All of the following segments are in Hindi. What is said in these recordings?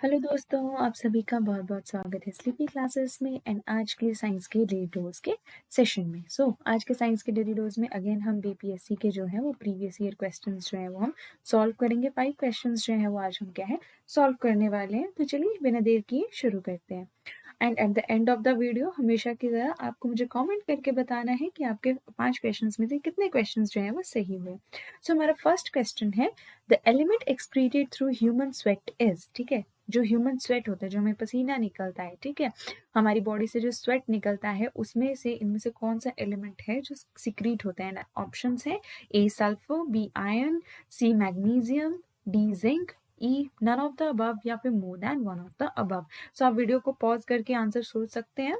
हेलो दोस्तों, आप सभी का बहुत बहुत स्वागत है स्लीपी क्लासेस में एंड आज के साइंस के डेली डोज के सेशन में। आज के साइंस के डेली डोज में अगेन हम बीपीएससी के जो है वो प्रीवियस ईयर क्वेश्चंस जो है वो हम सॉल्व करेंगे। 5 क्वेश्चंस जो है वो आज हम क्या है सॉल्व करने वाले हैं। तो चलिए बिना देर किए शुरू करते हैं। And at the end of the video हमेशा की तरह आपको मुझे कमेंट करके बताना है कि आपके 5 क्वेश्चंस में से कितने क्वेश्चंस जो है वो सही हुए। हमारा फर्स्ट क्वेश्चन है, the element excreted through human sweat is, ठीक है, जो ह्यूमन स्वेट होता है, जो हमें पसीना निकलता है, ठीक है, हमारी बॉडी से जो स्वेट निकलता है उसमें से इनमें से कौन सा एलिमेंट है जो सिक्रीट होता है। ऑप्शंस है A sulphur, B iron, C magnesium, D zinc, E none of the above या फिर more than one of the above. आप वीडियो को पॉज करके आंसर सोच सकते हैं।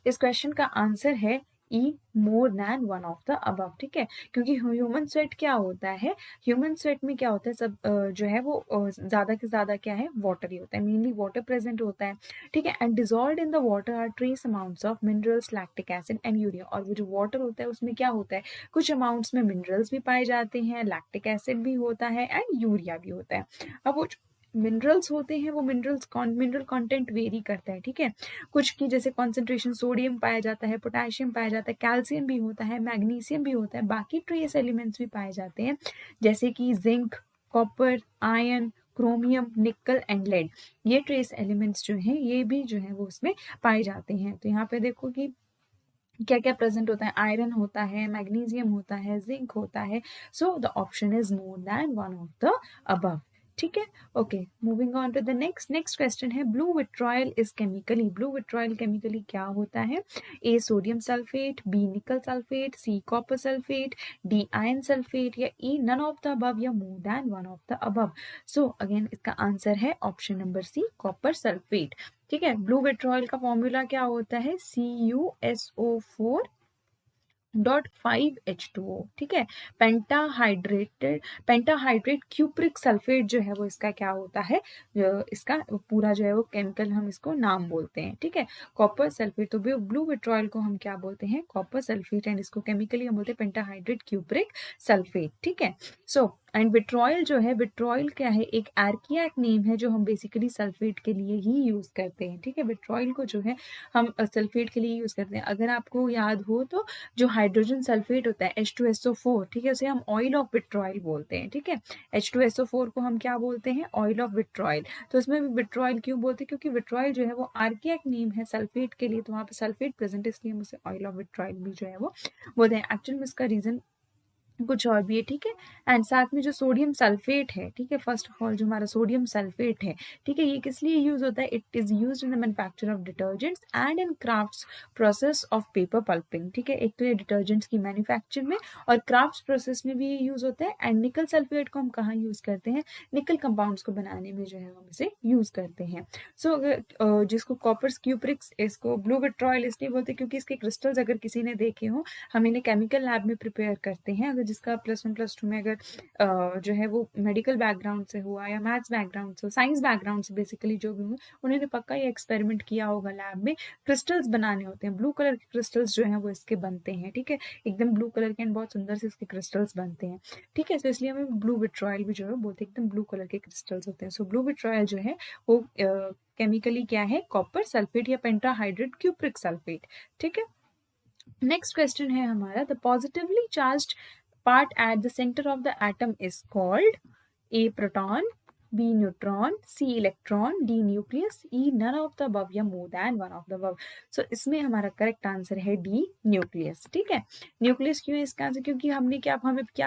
इस क्वेश्चन का आंसर है E more than one of the above, ठीक है, क्योंकि ह्यूमन स्वेट क्या होता है, ह्यूमन स्वेट में क्या होता है, सब जो है वो ज्यादा से ज्यादा क्या है वाटर ही होता है, मेनली वाटर प्रेजेंट होता है, ठीक है। And dissolved in the water are trace amounts of minerals, lactic acid and urea. और वो जो वाटर होता है उसमें क्या होता है, कुछ अमाउंट्स में मिनरल्स भी पाए जाते हैं, लैक्टिक एसिड भी होता है एंड यूरिया भी होता है। अब वो मिनरल्स होते हैं वो मिनरल कंटेंट वेरी करता है, ठीक है, कुछ की जैसे कॉन्सेंट्रेशन सोडियम पाया जाता है, पोटेशियम पाया जाता है, कैल्शियम भी होता है, मैग्नीशियम भी होता है, बाकी ट्रेस एलिमेंट्स भी पाए जाते हैं जैसे कि zinc, copper, iron, chromium, nickel and lead. ये ट्रेस एलिमेंट्स जो हैं ये भी जो है वो उसमें पाए जाते हैं। तो यहाँ पे देखो कि क्या क्या प्रेजेंट होता है, आयरन होता है, मैग्नीशियम होता है, जिंक होता है। So the option is more than one of the above, ठीक है। Okay, moving on to the next question है, blue vitriol is chemically, blue vitriol chemically क्या होता है, A sodium sulphate, B nickel sulphate, C copper sulphate, D iron sulphate या E none of the above या more than one of the above. Again इसका आंसर है option number C, copper sulphate, ठीक है। ब्लू विट्रॉयल का फॉर्मूला क्या होता है, CuSO4.5H2O, ठीक है। पेंटाहाइड्रेट क्यूप्रिक सल्फेट जो है वो इसका क्या होता है, इसका पूरा जो है वो केमिकल हम इसको नाम बोलते हैं, ठीक है, कॉपर सल्फेट। तो ब्लू विट्रॉयल को हम क्या बोलते हैं, कॉपर सल्फेट, एंड इसको केमिकली हम बोलते हैं पेंटाहाइड्रेट क्यूप्रिक सल्फेट, ठीक है। एंड विट्रॉयल जो है, विट्रॉयल क्या है, एक आर्कियाक नेम है जो हम बेसिकली सल्फेट के लिए ही यूज करते हैं, ठीक है। विट्रॉयल को जो है हम सल्फेट के लिए यूज करते हैं। अगर आपको याद हो तो जो हाइड्रोजन सल्फेट होता है H2SO4, ठीक है, उसे हम ऑयल ऑफ विट्रॉयल बोलते हैं, ठीक है। H2SO4 को हम क्या बोलते हैं, ऑयल ऑफ विट्रॉयल। तो इसमें भी विट्रॉयल क्यों बोलते हैं, क्योंकि विट्रॉयल जो है वो आर्कियाक नेम है सल्फेट के लिए, तो वहाँ पे सल्फेट प्रेजेंट है इसलिए हम उसे ऑयल ऑफ विट्रॉयल भी जो है वो बोलते हैं। एक्चुअल में इसका रीजन कुछ और भी है, ठीक है। एंड साथ में जो सोडियम सल्फेट है, ठीक है, फर्स्ट ऑफ ऑल जो हमारा सोडियम सल्फेट है, ठीक है, ये किस लिए यूज होता है, it is use in the manufacture of detergents and in crafts process of paper pulping, ठीक है। एक तो ये डिटर्जेंट्स की मैन्युफैक्चर में और क्राफ्ट्स प्रोसेस में भी ये यूज होता है। एंड निकल सल्फेट को हम कहाँ यूज करते हैं, निकल कंपाउंड्स को बनाने में जो है हम इसे यूज करते हैं। जिसको कॉपर क्यूप्रिक्स, इसको ब्लू विट्रॉयल इसलिए बोलते हैं क्योंकि इसके क्रिस्टल्स अगर किसी ने देखे हो, हम इन्हें केमिकल लैब में प्रिपेयर करते हैं। अगर जिसका +1 +2 में अगर जो है वो मेडिकल बैकग्राउंड से हुआ या मैथ्स बैकग्राउंड से, साइंस बैकग्राउंड से बेसिकली जो भी हुए, उन्होंने पक्का ये एक्सपेरिमेंट किया होगा लैब में। क्रिस्टल्स बनाने होते हैं, ब्लू कलर के क्रिस्टल्स जो हैं वो इसके बनते हैं, ठीक है, एकदम ब्लू कलर के एंड बहुत सुंदर से इसके क्रिस्टल्स बनते हैं, ठीक है। इसलिए हमें ब्लू विट्रॉयल भी जो है बोलते हैं, एकदम ब्लू कलर के क्रिस्टल्स होते हैं। ब्लू विट्रॉयल जो है वो केमिकली क्या है, कॉपर सल्फेट या पेंटाहाइड्रेट क्यूप्रिक सल्फेट, ठीक है। नेक्स्ट क्वेश्चन है हमारा, the positively charged part at the center of the atom is called A proton, B neutron, C electron, D nucleus, E none of the above या more than one of the above। इसमें हमारा करेक्ट आंसर है D न्यूक्लियस, ठीक है। न्यूक्लियस क्यों है इसका आंसर, क्योंकि हमें क्या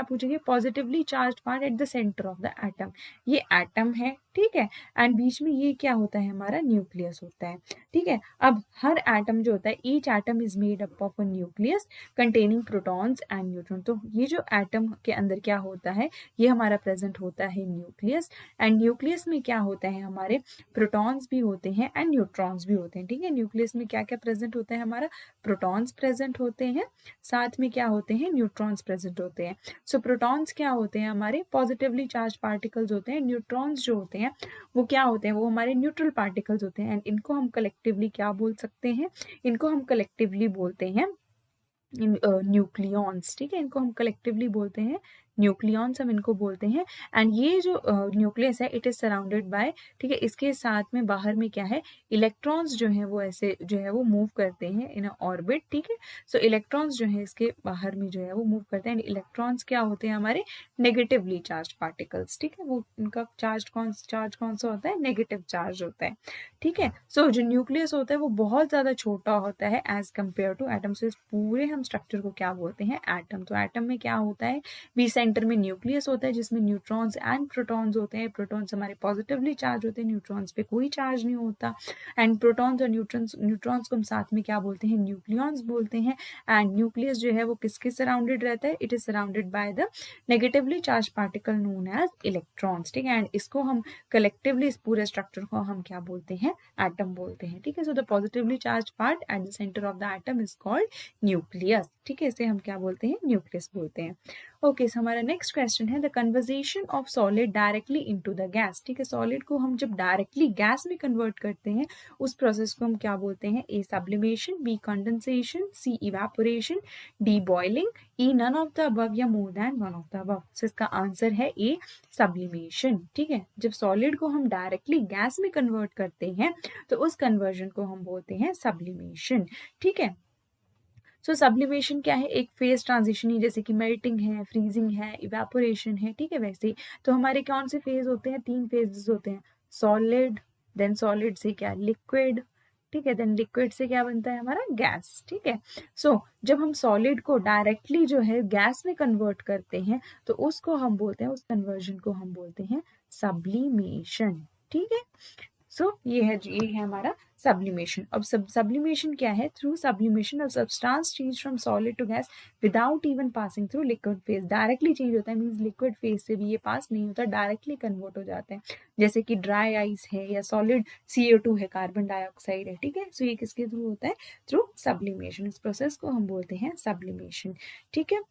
पूछेंगे, positively charge part at the centre of the atom, ये एटम है, ठीक है, एंड बीच में ये क्या होता है, हमारा न्यूक्लियस होता है, ठीक है। अब हर एटम जो होता है, each atom is made up of a nucleus containing protons and neutron. तो ये जो एटम के अंदर क्या होता है, ये हमारा प्रेजेंट होता है न्यूक्लियस, एंड न्यूक्लियस में क्या होता है, हमारे प्रोटॉन्स भी होते हैं एंड न्यूट्रॉन्स भी होते हैं, ठीक है। न्यूक्लियस में क्या क्या प्रेजेंट होता है, हमारा प्रोटॉन्स प्रेजेंट होते हैं, साथ में क्या होते हैं, न्यूट्रॉन्स प्रेजेंट होते हैं। प्रोटॉन्स क्या होते हैं, हमारे पॉजिटिवली चार्ज पार्टिकल्स होते हैं। न्यूट्रॉन्स जो होते हैं वो क्या होते हैं, वो हमारे न्यूट्रल पार्टिकल्स होते हैं, एंड इनको हम कलेक्टिवली क्या बोल सकते हैं, इनको हम कलेक्टिवली बोलते हैं न्यूक्लियॉन्स, ठीक है, इनको हम कलेक्टिवली बोलते हैं न्यूक्लियॉन्स हम इनको बोलते हैं। एंड ये जो न्यूक्लियस है इट इज सराउंडेड बाय, ठीक है, इसके साथ में बाहर में क्या है, इलेक्ट्रॉन्स जो है वो ऐसे जो है वो मूव करते हैं इन ऑर्बिट, ठीक है। सो इलेक्ट्रॉन्स जो है इसके बाहर में जो है वो मूव करते हैं, एंड इलेक्ट्रॉन्स क्या होते हैं हमारे नेगेटिवली चार्ज पार्टिकल्स, ठीक है, वो उनका चार्ज कौन सा होता है, नेगेटिव चार्ज होता है, ठीक है। सो जो न्यूक्लियस होता है वो बहुत ज़्यादा छोटा होता है एज कम्पेयर टू एटम। सो इस पूरे हम स्ट्रक्चर को क्या बोलते हैं, एटम। तो एटम में क्या होता है, बी सेंटर में न्यूक्लियस होता है जिसमें न्यूट्रॉन्स एंड प्रोटॉन्स होते हैं। प्रोटॉन्स हमारे पॉजिटिवली चार्ज होते हैं, न्यूट्रॉन्स पे कोई चार्ज नहीं होता। एंड प्रोटॉन्स और न्यूट्रॉन्स को हम साथ में क्या बोलते हैं, न्यूक्लियॉन्स बोलते हैं। एंड न्यूक्लियस जो है वो किसके सराउंडेड रहता है, it is surrounded by the negatively charge particle known as electrons, ठीक है। एंड इसको हम कलेक्टिवली, इस पूरे स्ट्रक्चर को हम क्या बोलते हैं, एटम बोलते हैं, ठीक है। So the positively charge part at the centre of the atom is called nucleus, ठीक है, इसे हम क्या बोलते हैं, न्यूक्लियस बोलते हैं। ओके, सो हमारा नेक्स्ट क्वेश्चन है the conversation of solid directly into the gas, ठीक है। सॉलिड को हम जब डायरेक्टली गैस में कन्वर्ट करते हैं उस प्रोसेस को हम क्या बोलते हैं, A sublimation, B condensation, C evaporation, D boiling, E none of the above या more than one of the above. So इसका आंसर है ए सब्लिमेशन, ठीक है। जब सॉलिड को हम डायरेक्टली गैस में कन्वर्ट करते हैं तो उस कन्वर्जन को हम बोलते हैं सब्लिमेशन, ठीक है। सो सब्लिमेशन क्या है, एक फेज ट्रांजिशन ही, जैसे कि मेल्टिंग है, फ्रीजिंग है, इवेपोरेशन है, ठीक है, वैसे ही। तो हमारे कौन से फेज होते हैं, 3 फेजेस होते हैं, सॉलिड, देन सॉलिड से क्या, लिक्विड, ठीक है, देन लिक्विड से क्या बनता है हमारा, गैस, ठीक है। सो जब हम सॉलिड को डायरेक्टली जो है गैस में कन्वर्ट करते हैं तो उसको हम बोलते हैं, उस कन्वर्जन को हम बोलते हैं सब्लिमेशन, ठीक है। ये है हमारा सब्लिमेशन। अब सब्लिमेशन क्या है, through sublimation of substance change from solid to gas without even passing through liquid phase. Directly change होता है, मींस लिक्विड फेज से भी ये पास नहीं होता, डायरेक्टली कन्वर्ट हो जाते हैं। जैसे कि ड्राई आइस है या सॉलिड CO2 है, कार्बन डाइऑक्साइड है, ठीक है। सो ये किसके थ्रू होता है, थ्रू सब्लिमेशन। इस प्रोसेस को हम बोलते हैं सब्लिमेशन, ठीक है।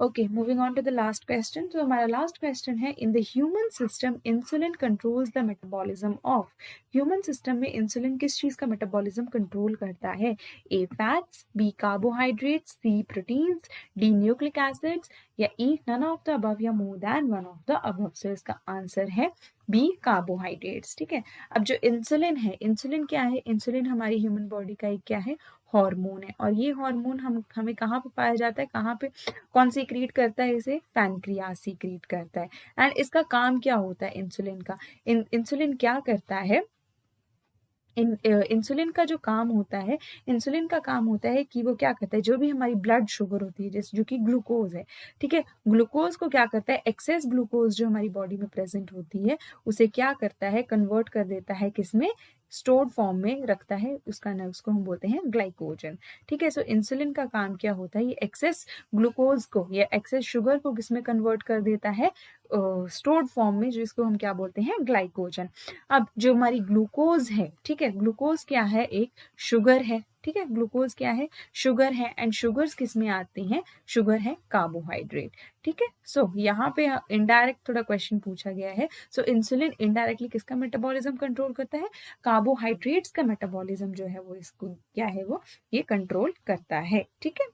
Okay, moving on to the last question. तो हमारा last question है, in the human system insulin controls the metabolism of। human system में insulin किस चीज का metabolism control करता है, A fats, B carbohydrates, C proteins, D nucleic acids या E none of the above या more than one of the above। So इसका आंसर है B कार्बोहाइड्रेट्स, ठीक है। अब जो इंसुलिन है, इंसुलिन क्या है, इंसुलिन हमारी ह्यूमन बॉडी का एक क्या है, हार्मोन है। और ये हार्मोन हमें कहाँ पे पाया जाता है, कहाँ पे, कौन सीक्रेट करता है इसे, पैनक्रियाज सीक्रेट करता है। एंड इसका काम क्या होता है इंसुलिन का, इंसुलिन क्या करता है, इंसुलिन का जो काम होता है, इंसुलिन का काम होता है कि वो क्या करता है, जो भी हमारी ब्लड शुगर होती है, जैसे जो कि ग्लूकोज है, ठीक है, ग्लूकोज को क्या करता है, एक्सेस ग्लूकोज जो हमारी बॉडी में प्रेजेंट होती है उसे क्या करता है, कन्वर्ट कर देता है किसमें, स्टोर्ड फॉर्म में रखता है, उसको हम बोलते हैं ग्लाइकोजन, ठीक है। सो इंसुलिन का काम क्या होता है, ये एक्सेस ग्लूकोज को या एक्सेस शुगर को किसमें कन्वर्ट कर देता है, स्टोर्ड फॉर्म में, जिसको हम क्या बोलते हैं, ग्लाइकोजन। अब जो हमारी ग्लूकोज है, ठीक है, ग्लूकोज क्या है, एक शुगर है, ठीक है, ग्लूकोज क्या है, शुगर है। एंड शुगर्स किस में आती हैं, शुगर है कार्बोहाइड्रेट, ठीक है। यहाँ पे इनडायरेक्ट थोड़ा क्वेश्चन पूछा गया है। इंसुलिन इनडायरेक्टली किसका मेटाबॉलिज्म कंट्रोल करता है, कार्बोहाइड्रेट्स का मेटाबॉलिज्म जो है वो इसको क्या है, वो ये कंट्रोल करता है, ठीक है।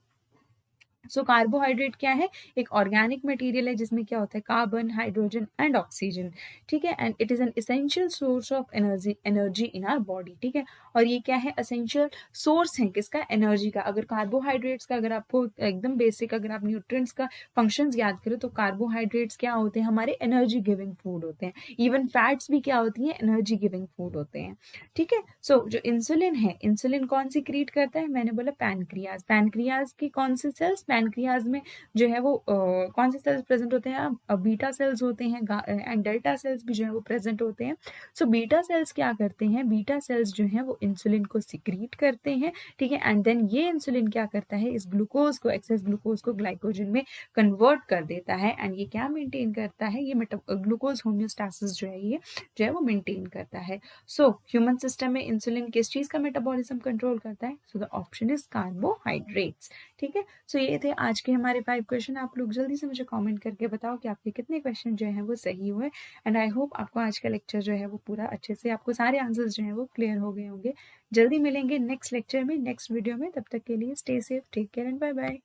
कार्बोहाइड्रेट क्या है, एक ऑर्गेनिक मटेरियल है जिसमें क्या होता है, कार्बन, हाइड्रोजन एंड ऑक्सीजन, ठीक है। And it is an essential source of energy in our body, ठीक है। और ये क्या है, एसेंशियल सोर्स है किसका, एनर्जी का। अगर कार्बोहाइड्रेट्स का, अगर आपको एकदम बेसिक, अगर आप न्यूट्रिएंट्स का फंक्शंस याद करो तो कार्बोहाइड्रेट्स क्या होते हैं, हमारे एनर्जी गिविंग फूड होते हैं। इवन फैट्स भी क्या होती हैं, एनर्जी गिविंग फूड होते हैं, ठीक है। जो इंसुलिन है, इंसुलिन कौन सी क्रिएट करता है, मैंने बोला पैनक्रियाज। पैनक्रियाज की कौन से सेल्स, पैनक्रियाज में जो है वो कौन से सेल्स प्रेजेंट होते हैं, बीटा सेल्स होते हैं एंड डेल्टा सेल्स भी जो है वो प्रेजेंट होते हैं। बीटा सेल्स क्या करते हैं, बीटा सेल्स जो है वो इंसुलिन को सिक्रीट करते हैं, ठीक है। एंड देन ये इंसुलिन क्या करता है, इस ग्लूकोज को, एक्सेस ग्लूकोज को ग्लाइकोजन में कन्वर्ट कर देता है। एंड ये क्या मेंटेन करता है, ये ग्लूकोज होम्योस्टेसिस जो है ये जो है वो मेंटेन करता है। ह्यूमन सिस्टम में इंसुलिन किस चीज का मेटाबॉलिज्म कंट्रोल करता है, द ऑप्शन इज कार्बोहाइड्रेट्स, ठीक है। ये थे आज के हमारे 5 क्वेश्चन। आप लोग जल्दी से मुझे कमेंट करके बताओ कि आपके कितने क्वेश्चन जो है वो सही हुए। एंड आई होप आपको आज का लेक्चर जो है वो पूरा अच्छे से, आपको सारे आंसर्स जो है वो क्लियर हो गए होंगे। जल्दी मिलेंगे नेक्स्ट लेक्चर में, नेक्स्ट वीडियो में। तब तक के लिए stay safe, take care and bye bye.